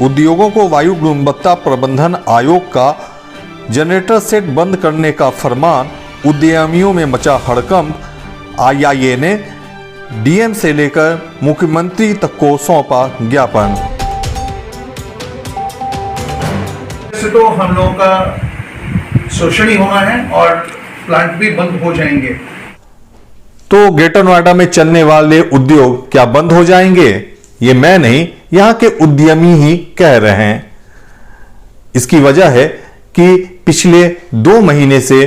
उद्योगों को वायु गुणवत्ता प्रबंधन आयोग का जनरेटर सेट बंद करने का फरमान, उद्यमियों में मचा हड़कंप। आईआईए ने डीएम से लेकर मुख्यमंत्री तक को सौंपा ज्ञापन। तो हम लोगों का शोषण ही होना है और प्लांट भी बंद हो जाएंगे। तो ग्रेटर नोएडा में चलने वाले उद्योग क्या बंद हो जाएंगे? ये मैं नहीं, यहां के उद्यमी ही कह रहे हैं। इसकी वजह है कि पिछले 2 महीने से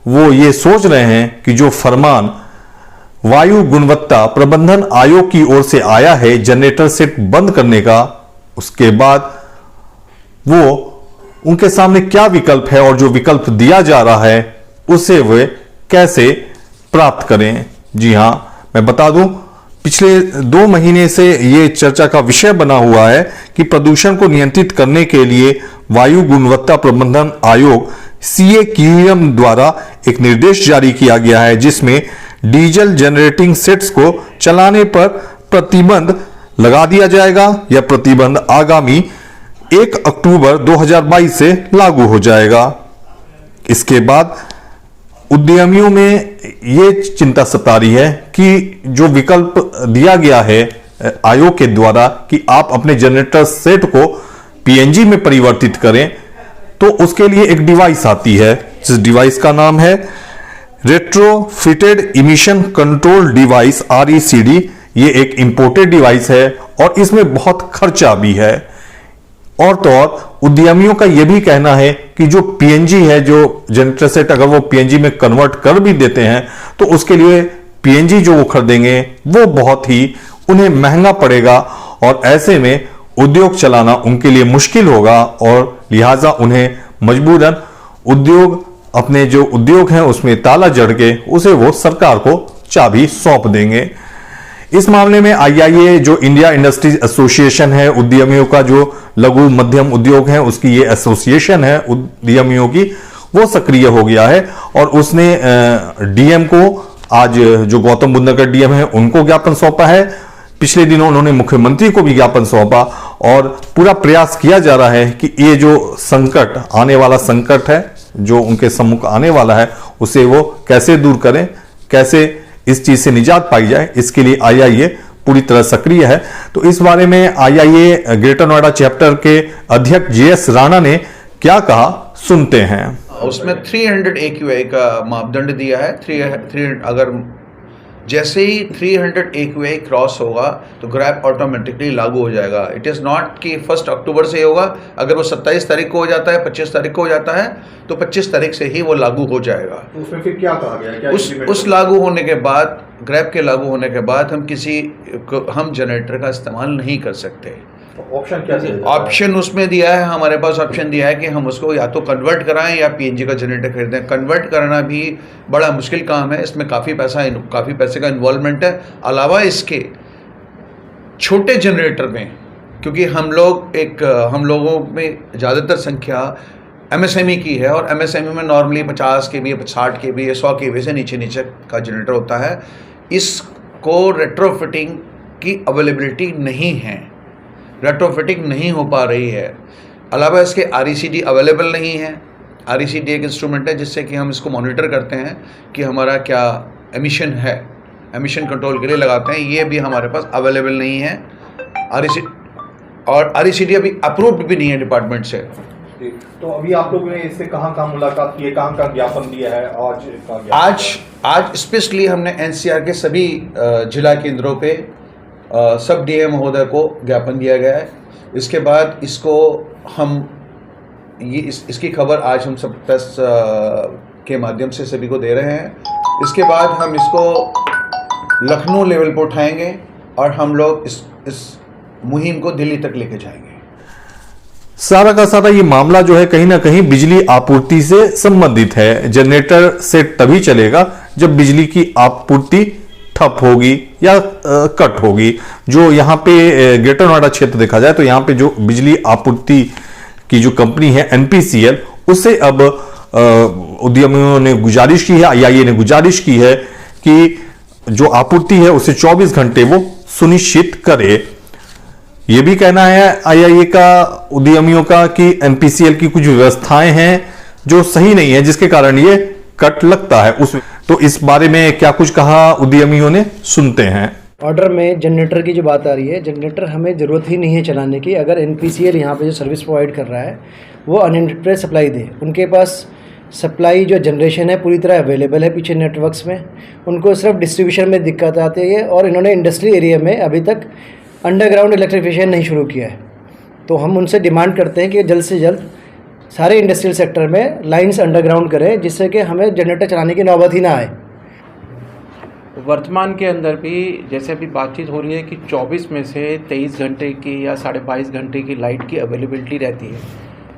वो ये सोच रहे हैं कि जो फरमान वायु गुणवत्ता प्रबंधन आयोग की ओर से आया है जनरेटर सेट बंद करने का, उसके बाद वो उनके सामने क्या विकल्प है और जो विकल्प दिया जा रहा है उसे वे कैसे प्राप्त करें। जी हां, मैं बता दूं, पिछले 2 महीने से यह चर्चा का विषय बना हुआ है कि प्रदूषण को नियंत्रित करने के लिए वायु गुणवत्ता प्रबंधन आयोग CAQM द्वारा एक निर्देश जारी किया गया है, जिसमें डीजल जनरेटिंग सेट्स को चलाने पर प्रतिबंध लगा दिया जाएगा। यह प्रतिबंध आगामी 1 अक्टूबर 2022 से लागू हो जाएगा। इसके बाद उद्यमियों में ये चिंता सता रही है कि जो विकल्प दिया गया है आयोग के द्वारा कि आप अपने जनरेटर सेट को PNG में परिवर्तित करें, तो उसके लिए एक डिवाइस आती है, जिस डिवाइस का नाम है retrofitted emission control device RECD। ये एक इंपोर्टेड डिवाइस है और इसमें बहुत खर्चा भी है। और तो और उद्यमियों का यह भी कहना है कि जो PNG है, जो जनरेटर सेट अगर वो PNG में कन्वर्ट कर भी देते हैं तो उसके लिए PNG जो वो खरीदेंगे वो बहुत ही उन्हें महंगा पड़ेगा और ऐसे में उद्योग चलाना उनके लिए मुश्किल होगा और लिहाजा उन्हें मजबूरन उद्योग, अपने जो उद्योग हैं उसमें ताला जड़ के उसे वो सरकार को चाबी सौंप देंगे। इस मामले में आईआईए जो इंडिया इंडस्ट्रीज एसोसिएशन है, उद्यमियों का जो लघु मध्यम उद्योग है उसकी ये एसोसिएशन है उद्यमियों की, वो सक्रिय हो गया है और उसने डीएम को, आज जो गौतम बुद्ध नगर डीएम है उनको ज्ञापन सौंपा है। पिछले दिनों उन्होंने मुख्यमंत्री को भी ज्ञापन सौंपा और पूरा प्रयास किया जा रहा है कि ये जो संकट, आने वाला संकट है जो उनके सम्मुख आने वाला है, उसे वो कैसे दूर करें, कैसे इस चीज से निजात पाई जाए, इसके लिए आईआईए पूरी तरह सक्रिय है। तो इस बारे में आईआईए ग्रेटर नोएडा चैप्टर के अध्यक्ष JS राणा ने क्या कहा, सुनते हैं। उसमें 300 AQI का मापदंड दिया है। 300 अगर जैसे ही 300 AQI क्रॉस होगा तो ग्रैप ऑटोमेटिकली लागू हो जाएगा। इट इज़ नॉट कि 1 अक्टूबर से होगा। अगर वो 27 तारीख को हो जाता है, 25 तारीख को हो जाता है, तो 25 तारीख से ही वो लागू हो जाएगा। उसमें फिर क्या कहा गया? क्या उस लागू होने के बाद, ग्रैप के लागू होने के बाद हम जनरेटर का इस्तेमाल नहीं कर सकते। ऑप्शन क्या है? ऑप्शन उसमें दिया है, हमारे पास ऑप्शन दिया है कि हम उसको या तो कन्वर्ट कराएं या PNG का जनरेटर खरीदें। कन्वर्ट करना भी बड़ा मुश्किल काम है, इसमें काफ़ी पैसे का इन्वॉल्वमेंट है। अलावा इसके छोटे जनरेटर में, क्योंकि हम लोगों में ज़्यादातर संख्या MSME की है और MSME में नॉर्मली 50 kVA, 60 kVA, 100 kVA से नीचे का जनरेटर होता है। इसको रेट्रोफिटिंग की अवेलेबिलिटी नहीं है, रेट्रोफिटिंग नहीं हो पा रही है। अलावा इसके RECD अवेलेबल नहीं है। RECD एक इंस्ट्रूमेंट है जिससे कि हम इसको मॉनिटर करते हैं कि हमारा क्या एमिशन है, एमिशन कंट्रोल के लिए लगाते हैं, ये भी हमारे पास अवेलेबल नहीं है। RECD अभी अप्रूव्ड भी नहीं है डिपार्टमेंट से। तो अभी आप लोगों ने इससे कहाँ मुलाकात की है, कहाँ ज्ञापन दिया है? आज स्पेशली हमने NCR के सभी जिला केंद्रों पे सब DM महोदय को ज्ञापन दिया गया है। इसके बाद इसको हम इसकी खबर आज हम सब प्रेस के माध्यम से सभी को दे रहे हैं। इसके बाद हम इसको लखनऊ लेवल पर उठाएंगे और हम लोग इस मुहिम को दिल्ली तक लेके जाएंगे। सारा का सारा ये मामला जो है कहीं ना कहीं बिजली आपूर्ति से संबंधित है। जनरेटर सेट तभी चलेगा जब बिजली की आपूर्ति ठप होगी या कट होगी। जो यहाँ पे ग्रेटर नोएडा क्षेत्र देखा जाए तो यहाँ पे जो बिजली आपूर्ति की जो कंपनी है NPCL, उससे अब उद्यमियों ने गुजारिश की है, आईआईए ने गुजारिश की है कि जो आपूर्ति है उसे 24 घंटे वो सुनिश्चित करे। ये भी कहना है आईआईए का, उद्यमियों का, कि एनपीसीएल की कुछ व्यवस्थाएं हैं जो सही नहीं है, जिसके कारण ये कट लगता है। तो इस बारे में क्या कुछ कहा उद्यमियों ने, सुनते हैं। ऑर्डर में जनरेटर की जो बात आ रही है, जनरेटर हमें ज़रूरत ही नहीं है चलाने की। अगर एनपीसीएल यहाँ पे जो सर्विस प्रोवाइड कर रहा है वो अनलिमिटेड सप्लाई दे, उनके पास सप्लाई जो जनरेशन है पूरी तरह अवेलेबल है पीछे नेटवर्क्स में, उनको सिर्फ डिस्ट्रीब्यूशन में दिक्कत आती है और इन्होंने इंडस्ट्री एरिया में अभी तक अंडरग्राउंड इलेक्ट्रिफिकेशन नहीं शुरू किया है। तो हम उनसे डिमांड करते हैं कि जल्द से जल्द सारे इंडस्ट्रियल सेक्टर में लाइंस अंडरग्राउंड करें, जिससे कि हमें जनरेटर चलाने की नौबत ही ना आए। वर्तमान के अंदर भी जैसे अभी बातचीत हो रही है कि 24 में से 23 घंटे की या 22.5 घंटे की लाइट की अवेलेबिलिटी रहती है,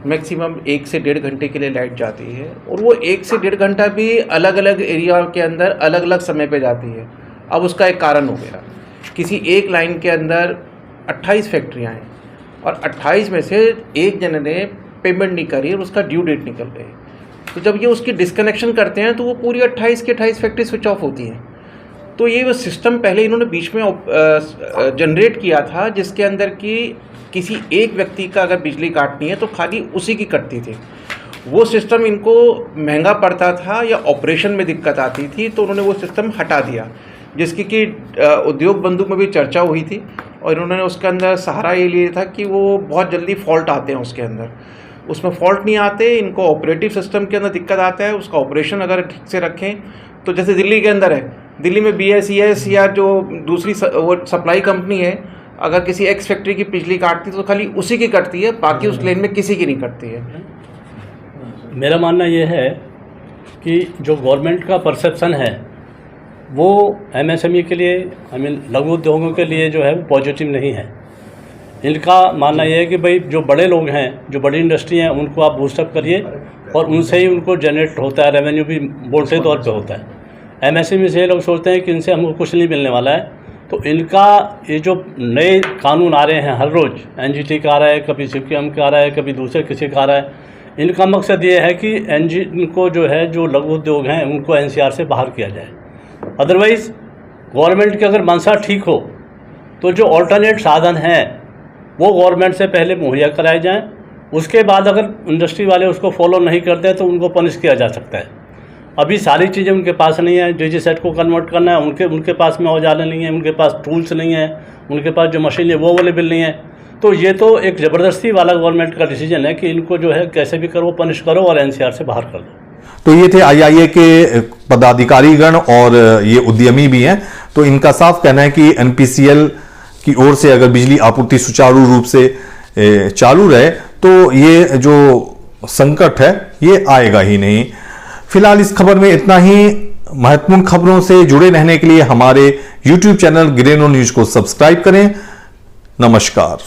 मैक्सिमम 1 से 1.5 घंटे के लिए लाइट जाती है, और वो 1 से 1.5 घंटा भी अलग अलग एरिया के अंदर अलग अलग समय पे जाती है। अब उसका एक कारण हो गया, किसी एक लाइन के अंदर 28 फैक्ट्रियाँ हैं और 28 में से एक जने ने पेमेंट नहीं करी और उसका ड्यू डेट निकल गई, तो जब ये उसकी डिस्कनेक्शन करते हैं तो वो पूरी 28 की 28 फैक्ट्री स्विच ऑफ होती हैं। तो ये वो सिस्टम पहले इन्होंने बीच में जनरेट किया था, जिसके अंदर कि किसी एक व्यक्ति का अगर बिजली काटनी है तो खाली उसी की कटती थी। वो सिस्टम इनको महंगा पड़ता था या ऑपरेशन में दिक्कत आती थी, तो उन्होंने वो सिस्टम हटा दिया, जिसकी कि उद्योग बंधु में भी चर्चा हुई थी और इन्होंने उसके अंदर सहारा ये लिया था कि वो बहुत जल्दी फॉल्ट आते हैं उसके अंदर, उसमें फॉल्ट नहीं आते, इनको ऑपरेटिव सिस्टम के अंदर दिक्कत आता है, उसका ऑपरेशन अगर ठीक से रखें तो जैसे दिल्ली के अंदर है, दिल्ली में BSES या जो दूसरी वो सप्लाई कंपनी है, अगर किसी एक्स फैक्ट्री की बिजली काटती है तो खाली उसी की कटती है, बाकी उस लेन में किसी की नहीं कटती है। मेरा मानना ये है कि जो गवर्नमेंट का परसेप्शन है वो MSME के लिए, लघु उद्योगों के लिए जो है वो पॉजिटिव नहीं है। इनका मानना ये है कि भाई जो बड़े लोग हैं, जो बड़ी इंडस्ट्री हैं, उनको आप बूस्टअप करिए और उनसे ही उनको जनरेट होता है, रेवेन्यू भी मोटे तौर पे होता है। MSME से ये लोग सोचते हैं कि इनसे हमको कुछ नहीं मिलने वाला है। तो इनका ये जो नए कानून आ रहे हैं हर रोज़, NGT का आ रहा है, कभी SIPCAM का आ रहा है, कभी दूसरे किसी का आ रहा है, इनका मकसद ये है कि इनको जो है जो लघु उद्योग हैं उनको NCR से बाहर किया जाए। अदरवाइज़ गवर्नमेंट की अगर मंशा ठीक हो तो जो ऑल्टरनेट साधन हैं वो गवर्नमेंट से पहले मुहैया कराए जाएं, उसके बाद अगर इंडस्ट्री वाले उसको फॉलो नहीं करते हैं तो उनको पनिश किया जा सकता है। अभी सारी चीज़ें उनके पास नहीं है, DG सेट को कन्वर्ट करना है, उनके पास में औजार नहीं है, उनके पास टूल्स नहीं है, उनके पास जो मशीन है वो अवेलेबल नहीं है। तो ये तो एक ज़बरदस्ती वाला गवर्नमेंट का डिसीजन है कि इनको जो है कैसे भी करो, पनिश करो और NCR से बाहर कर दो। तो ये थे आईआईए के पदाधिकारीगण और ये उद्यमी भी हैं। तो इनका साफ कहना है कि एनपीसीएल की ओर से अगर बिजली आपूर्ति सुचारू रूप से चालू रहे तो ये जो संकट है ये आएगा ही नहीं। फिलहाल इस खबर में इतना ही। महत्वपूर्ण खबरों से जुड़े रहने के लिए हमारे YouTube चैनल ग्रेनो न्यूज को सब्सक्राइब करें। नमस्कार।